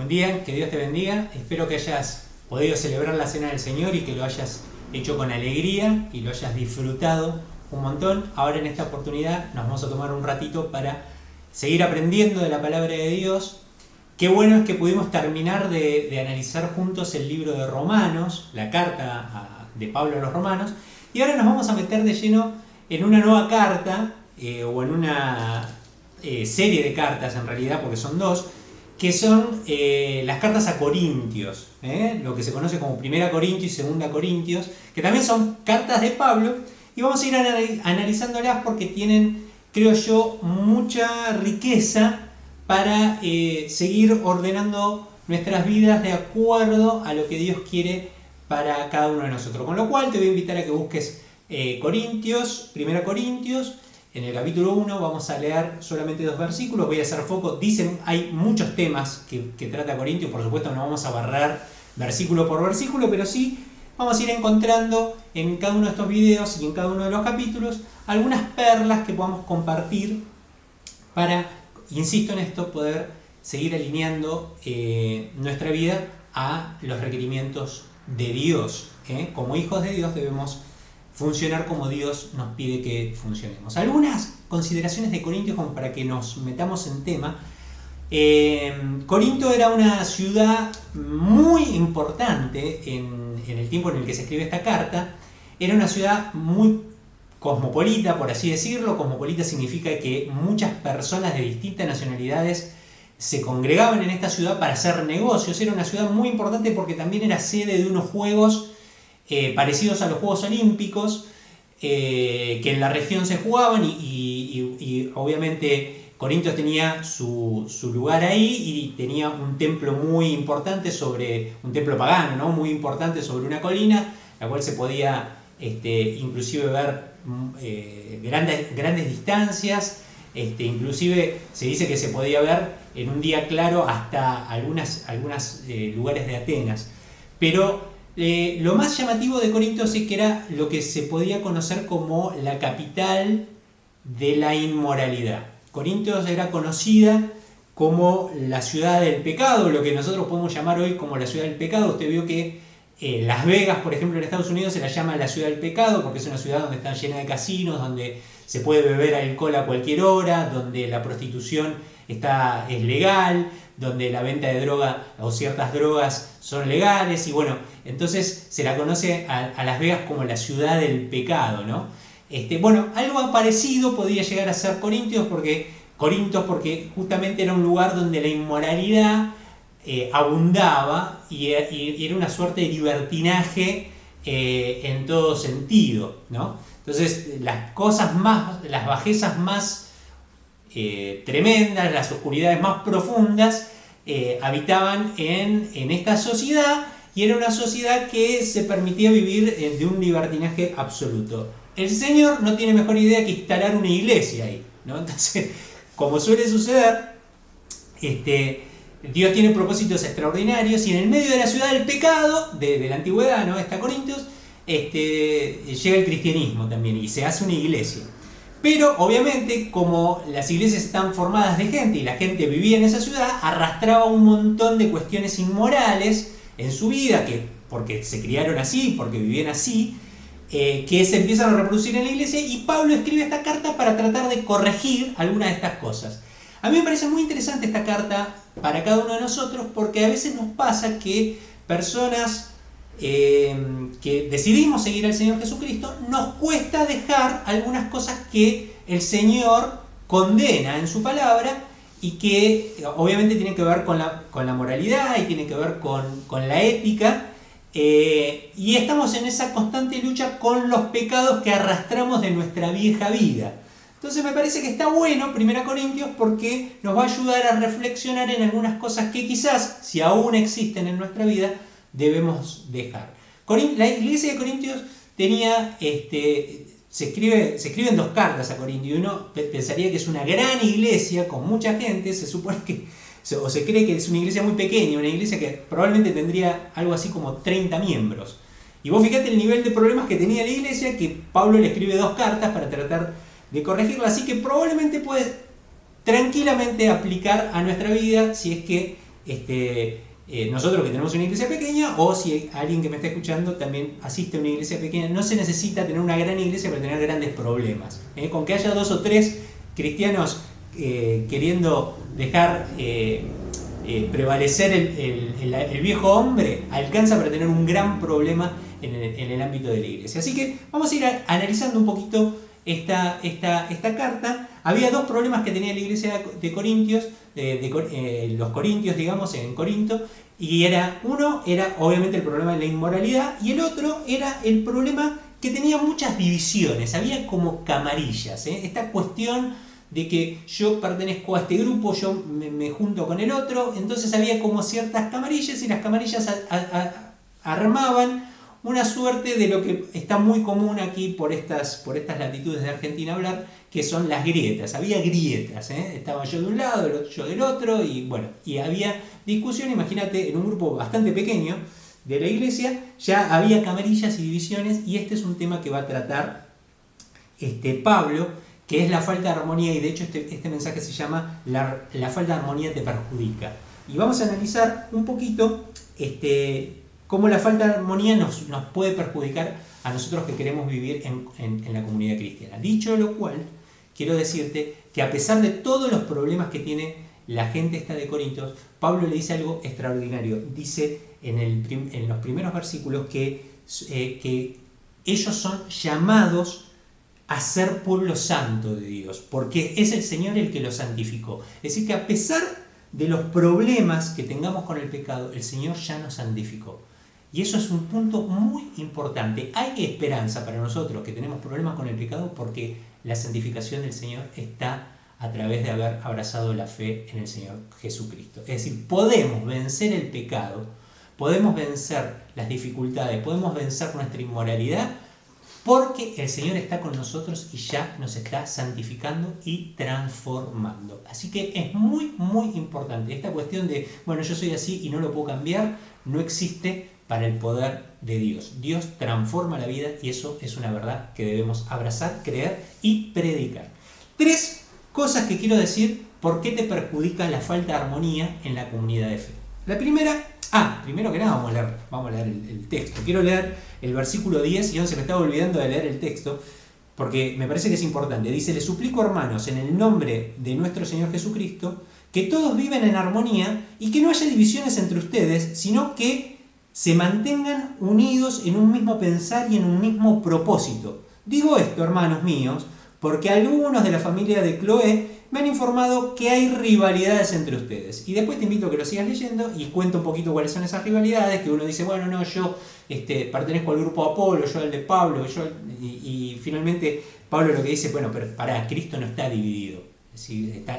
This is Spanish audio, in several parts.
Buen día, que Dios te bendiga. Espero que hayas podido celebrar la Cena del Señor y que lo hayas hecho con alegría y lo hayas disfrutado un montón. Ahora en esta oportunidad nos vamos a tomar un ratito para seguir aprendiendo de la palabra de Dios. Qué bueno es que pudimos terminar de analizar juntos el libro de Romanos, la carta de Pablo a los Romanos, y ahora nos vamos a meter de lleno en una nueva carta, o en una serie de cartas en realidad, porque son dos, que son las cartas a Corintios, lo que se conoce como Primera Corintios y Segunda Corintios, que también son cartas de Pablo, y vamos a ir analizándolas porque tienen, creo yo, mucha riqueza para seguir ordenando nuestras vidas de acuerdo a lo que Dios quiere para cada uno de nosotros. Con lo cual te voy a invitar a que busques Corintios, Primera Corintios. En el capítulo 1 vamos a leer solamente 2 versículos, voy a hacer foco. Dicen, hay muchos temas que trata Corintios, por supuesto no vamos a barrer versículo por versículo, pero sí vamos a ir encontrando en cada uno de estos videos y en cada uno de los capítulos algunas perlas que podamos compartir para, insisto en esto, poder seguir alineando nuestra vida a los requerimientos de Dios. Como hijos de Dios debemos funcionar como Dios nos pide que funcionemos. Algunas consideraciones de Corintios como para que nos metamos en tema. Corinto era una ciudad muy importante en el tiempo en el que se escribe esta carta. Era una ciudad muy cosmopolita, por así decirlo. Cosmopolita significa que muchas personas de distintas nacionalidades se congregaban en esta ciudad para hacer negocios. Era una ciudad muy importante porque también era sede de unos juegos parecidos a los Juegos Olímpicos que en la región se jugaban y obviamente Corintios tenía su lugar ahí y tenía un templo muy importante un templo pagano, ¿no? Muy importante sobre una colina, la cual se podía inclusive ver grandes distancias, inclusive se dice que se podía ver en un día claro hasta algunos lugares de Atenas. Pero lo más llamativo de Corintios es que era lo que se podía conocer como la capital de la inmoralidad. Corintios era conocida como la ciudad del pecado, lo que nosotros podemos llamar hoy como la ciudad del pecado. Usted vio que Las Vegas, por ejemplo, en Estados Unidos se la llama la ciudad del pecado porque es una ciudad donde está llena de casinos, donde se puede beber alcohol a cualquier hora, donde la prostitución es legal, donde la venta de droga o ciertas drogas son legales, y bueno, entonces se la conoce a Las Vegas como la ciudad del pecado, ¿no? Bueno, algo parecido podía llegar a ser Corintios porque justamente era un lugar donde la inmoralidad abundaba y era una suerte de libertinaje en todo sentido, ¿no? Entonces las bajezas más tremendas, las oscuridades más profundas habitaban en esta sociedad, y era una sociedad que se permitía vivir de un libertinaje absoluto. El Señor no tiene mejor idea que instalar una iglesia ahí, ¿no? Entonces, como suele suceder, Dios tiene propósitos extraordinarios, y en el medio de la ciudad del pecado de la antigüedad, ¿no? Esta Corintios, llega el cristianismo también y se hace una iglesia. Pero obviamente, como las iglesias están formadas de gente y la gente vivía en esa ciudad, arrastraba un montón de cuestiones inmorales en su vida, porque se criaron así, porque vivían así, que se empiezan a reproducir en la iglesia, y Pablo escribe esta carta para tratar de corregir algunas de estas cosas. A mí me parece muy interesante esta carta para cada uno de nosotros, porque a veces nos pasa que personas que decidimos seguir al Señor Jesucristo, nos cuesta dejar algunas cosas que el Señor condena en su palabra y que obviamente tienen que ver con la moralidad y tienen que ver con la ética, y estamos en esa constante lucha con los pecados que arrastramos de nuestra vieja vida. Entonces me parece que está bueno 1 Corintios porque nos va a ayudar a reflexionar en algunas cosas que quizás, si aún existen en nuestra vida, debemos dejar. La iglesia de Corintios tenía, se escriben 2 cartas a Corintios, y uno pensaría que es una gran iglesia con mucha gente. Se supone que, o se cree que es una iglesia muy pequeña, una iglesia que probablemente tendría algo así como 30 miembros. Y vos fíjate el nivel de problemas que tenía la iglesia, que Pablo le escribe 2 cartas para tratar de corregirla, así que probablemente puede tranquilamente aplicar a nuestra vida si es que nosotros que tenemos una iglesia pequeña, o si alguien que me está escuchando también asiste a una iglesia pequeña, no se necesita tener una gran iglesia para tener grandes problemas. Con que haya 2 o 3 cristianos queriendo dejar prevalecer el viejo hombre, alcanza para tener un gran problema en el ámbito de la iglesia. Así que vamos a ir analizando un poquito esta carta. Había 2 problemas que tenía la iglesia de Corintios, los corintios, digamos, en Corinto, y uno era obviamente el problema de la inmoralidad, y el otro era el problema que tenía muchas divisiones, había como camarillas, esta cuestión de que yo pertenezco a este grupo, yo me junto con el otro, entonces había como ciertas camarillas, y las camarillas armaban una suerte de lo que está muy común aquí por estas latitudes de Argentina hablar, que son las grietas. Había grietas, estaba yo de un lado, yo del otro, y bueno, y había discusión. Imagínate, en un grupo bastante pequeño de la iglesia ya había camarillas y divisiones, y este es un tema que va a tratar Pablo, que es la falta de armonía, y de hecho este mensaje se llama la falta de armonía te perjudica. Y vamos a analizar un poquito cómo la falta de armonía nos puede perjudicar a nosotros que queremos vivir en la comunidad cristiana. Dicho lo cual, quiero decirte que a pesar de todos los problemas que tiene la gente esta de Corintios, Pablo le dice algo extraordinario. Dice en los primeros versículos que ellos son llamados a ser pueblo santo de Dios, porque es el Señor el que los santificó. Es decir, que a pesar de los problemas que tengamos con el pecado, el Señor ya nos santificó. Y eso es un punto muy importante. Hay esperanza para nosotros que tenemos problemas con el pecado, porque la santificación del Señor está a través de haber abrazado la fe en el Señor Jesucristo. Es decir, podemos vencer el pecado, podemos vencer las dificultades, podemos vencer nuestra inmoralidad, porque el Señor está con nosotros y ya nos está santificando y transformando. Así que es muy, muy importante. Esta cuestión de, bueno, yo soy así y no lo puedo cambiar, no existe para el poder de Dios. Dios transforma la vida, y eso es una verdad que debemos abrazar, creer y predicar. 3 cosas que quiero decir por qué te perjudica la falta de armonía en la comunidad de fe. La primera, primero que nada vamos a leer el texto. Quiero leer el versículo 10 y 11, me estaba olvidando de leer el texto, porque me parece que es importante. Dice: les suplico, hermanos, en el nombre de nuestro Señor Jesucristo, que todos vivan en armonía y que no haya divisiones entre ustedes, sino que se mantengan unidos en un mismo pensar y en un mismo propósito. Digo esto, hermanos míos, porque algunos de la familia de Cloé me han informado que hay rivalidades entre ustedes. Y después te invito a que lo sigas leyendo y cuento un poquito cuáles son esas rivalidades, que uno dice, bueno, no, yo pertenezco al grupo Apolo, yo al de Pablo, y finalmente Pablo lo que dice, bueno, pero pará, Cristo no está dividido.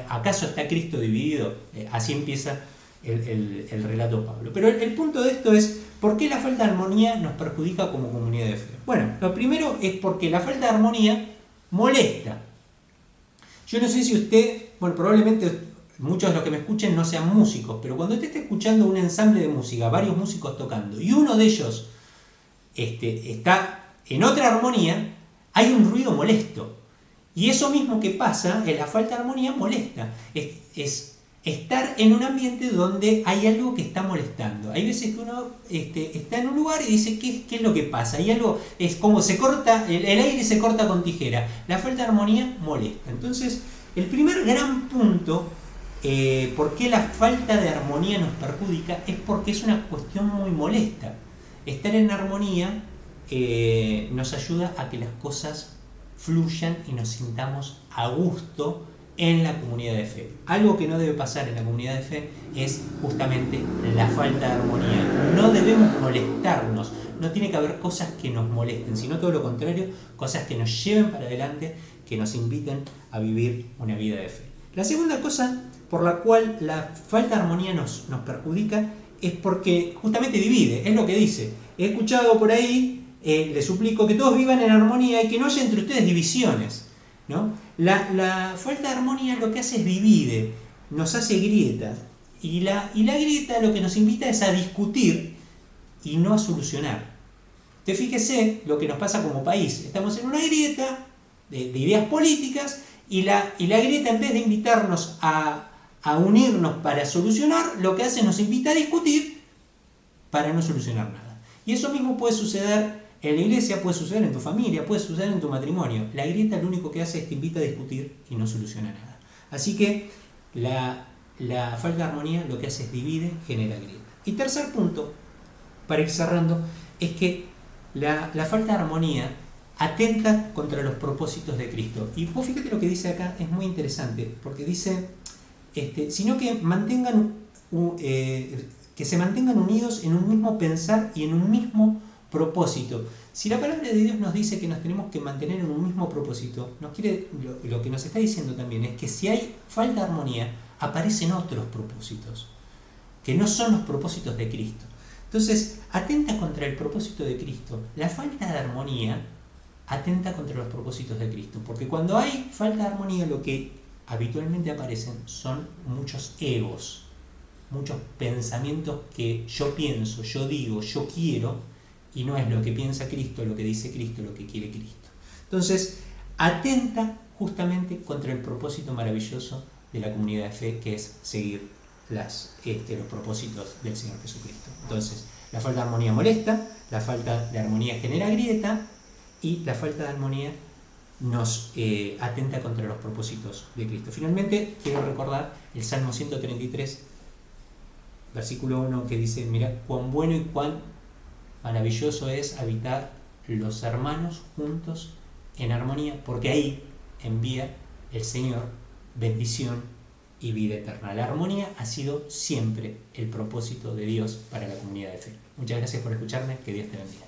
¿Acaso está Cristo dividido? Así empieza el relato de Pablo. Pero el punto de esto es, ¿por qué la falta de armonía nos perjudica como comunidad de fe? Bueno, lo primero es porque la falta de armonía molesta. Yo no sé si usted, bueno, probablemente muchos de los que me escuchen no sean músicos, pero cuando usted esté escuchando un ensamble de música, varios músicos tocando, y uno de ellos está en otra armonía, hay un ruido molesto. Y eso mismo que pasa en la falta de armonía molesta. Es estar en un ambiente donde hay algo que está molestando. Hay veces que uno está en un lugar y dice, ¿qué es lo que pasa? Hay algo, es como se corta, el aire se corta con tijera. La falta de armonía molesta. Entonces, el primer gran punto, por qué la falta de armonía nos perjudica, es porque es una cuestión muy molesta. Estar en armonía nos ayuda a que las cosas fluyan y nos sintamos a gusto en la comunidad de fe. Algo que no debe pasar en la comunidad de fe es justamente la falta de armonía. No debemos molestarnos, no tiene que haber cosas que nos molesten, sino todo lo contrario, cosas que nos lleven para adelante, que nos inviten a vivir una vida de fe. La segunda cosa por la cual la falta de armonía nos perjudica es porque justamente divide, es lo que dice. He escuchado por ahí, les suplico que todos vivan en armonía y que no haya entre ustedes divisiones, ¿no? La falta de armonía lo que hace es divide, nos hace grietas, y la grieta lo que nos invita es a discutir y no a solucionar. Te fíjese lo que nos pasa como país, estamos en una grieta de ideas políticas, y la grieta, en vez de invitarnos a a unirnos para solucionar, lo que hace nos invita a discutir para no solucionar nada. Y eso mismo puede suceder en la iglesia, puede suceder en tu familia, puede suceder en tu matrimonio. La grieta lo único que hace es te invita a discutir y no soluciona nada. Así que la falta de armonía lo que hace es divide, genera grieta. Y tercer punto, para ir cerrando, es que la falta de armonía atenta contra los propósitos de Cristo. Y vos fíjate lo que dice acá, es muy interesante, porque dice, sino que que se mantengan unidos en un mismo pensar y en un mismo propósito. Si la palabra de Dios nos dice que nos tenemos que mantener en un mismo propósito, lo que nos está diciendo también es que si hay falta de armonía, aparecen otros propósitos, que no son los propósitos de Cristo. Entonces, atenta contra el propósito de Cristo. La falta de armonía atenta contra los propósitos de Cristo, porque cuando hay falta de armonía, lo que habitualmente aparecen son muchos egos, muchos pensamientos que yo pienso, yo digo, yo quiero, y no es lo que piensa Cristo, lo que dice Cristo, lo que quiere Cristo. Entonces, atenta justamente contra el propósito maravilloso de la comunidad de fe, que es seguir los propósitos del Señor Jesucristo. Entonces, la falta de armonía molesta, la falta de armonía genera grieta, y la falta de armonía nos atenta contra los propósitos de Cristo. Finalmente, quiero recordar el Salmo 133, versículo 1, que dice, mira, cuán bueno y cuán maravilloso es habitar los hermanos juntos en armonía, porque ahí envía el Señor bendición y vida eterna. La armonía ha sido siempre el propósito de Dios para la comunidad de fe. Muchas gracias por escucharme, que Dios te bendiga.